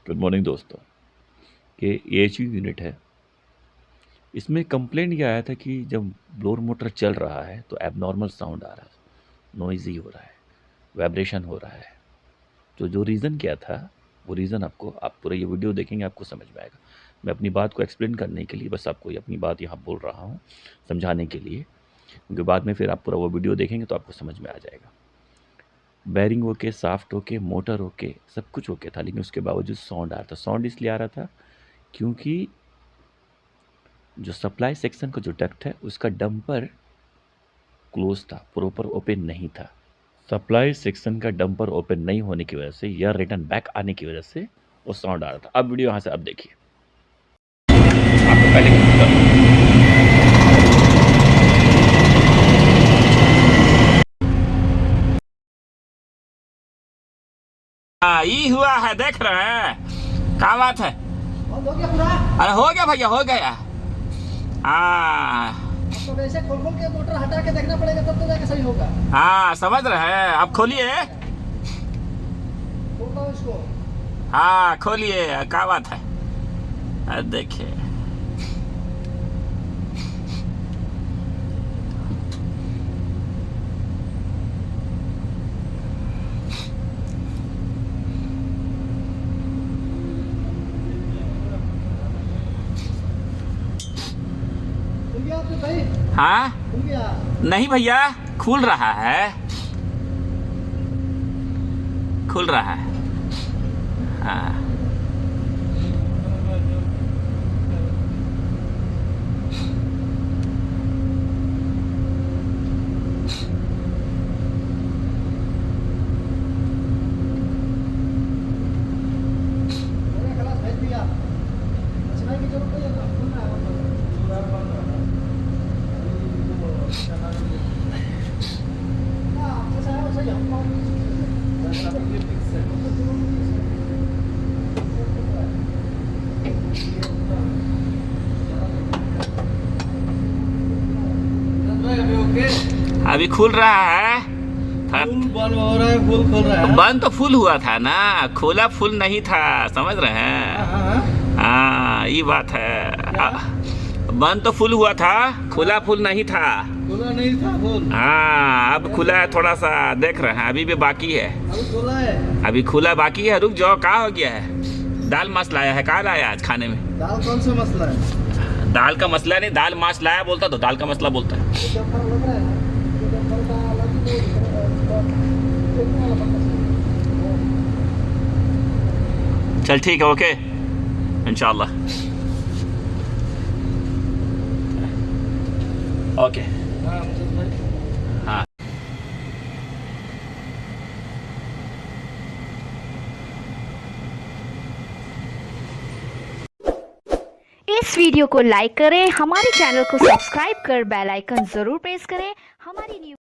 Good morning दोस्तों। ये एएचयू unit है। इसमें कंप्लेंट ये आया था कि जब ब्लोअर मोटर चल रहा है तो एबनॉर्मल साउंड आ रहा है, नॉइज़ी हो रहा है, वाइब्रेशन हो रहा है। तो जो रीज़न क्या था वो रीज़न आपको, आप पूरा ये वीडियो देखेंगे आपको समझ में आएगा। मैं अपनी बात को एक्सप्लेन करने के लिए बस आपको ये अपनी बात यहाँ बोल रहा हूँ, समझाने के लिए, क्योंकि बाद में फिर आप पूरा वो वीडियो देखेंगे तो आपको समझ में आ जाएगा। Bearing okay, shaft okay, motor okay, सब कुछ ओके था, लेकिन उसके बावजूद साउंड आ रहा था। साउंड इसलिए आ रहा था क्योंकि जो सप्लाई सेक्शन का जो डक्ट है उसका डंपर क्लोज था, प्रॉपर ओपन नहीं था। सप्लाई सेक्शन का डंपर ओपन नहीं होने की वजह से या रिटर्न बैक आने की वजह से वो साउंड आ रहा था। अब वीडियो यहाँ से अब देखिए, आपको पहले ये हुआ है, देख रहे हैं क्या बात है। हो गया पूरा। अरे हो गया भैया, हो गया। तो वैसे खोल खोल के मोटर हटा के देखना पड़ेगा, तब तो जाके सही होगा। हाँ समझ रहे हैं। अब खोलिए, खोलता हूँ इसको। हाँ खोलिए, क्या बात है। देखिए खुल गया आपने भाई? हाँ खुल गया? नहीं भैया, खुल रहा है, खुल रहा है। हाँ मेरा खलास भेज दिया। मछली की जरूरत नहीं है ना, खुल रहा है हाँ, जैसा है वैसा ही हमको। अभी खुल रहा है। फुल बंद हो रहा है, फुल खोल रहा है। बंद तो फुल हुआ था ना, खोला फुल नहीं था, समझ रहे हैं। हाँ ये बात है। बंद तो फुल हुआ था, खुला फुल नहीं था। खुला नहीं था फुल। हाँ अब खुला है, थोड़ा सा देख रहे हैं, अभी भी बाकी है। अभी खुला है। अभी खुला बाकी है। रुक जाओ, क्या हो गया है। दाल मांस लाया है, क्या लाया आज खाने में? दाल कौन सा मसला है? दाल का मसला नहीं, दाल मांस लाया बोलता तो दाल का मसला बोलता है। ये डंपर लग रहा है ना, ये डंपर का अलग ही देखने वाला पता है। चल ठीक है, ओके इंशाल्लाह, ओके। हाँ अमजद भाई। हाँ इस वीडियो को लाइक करें, हमारे चैनल को सब्सक्राइब कर बेल आइकन जरूर प्रेस करें। हमारी न्यू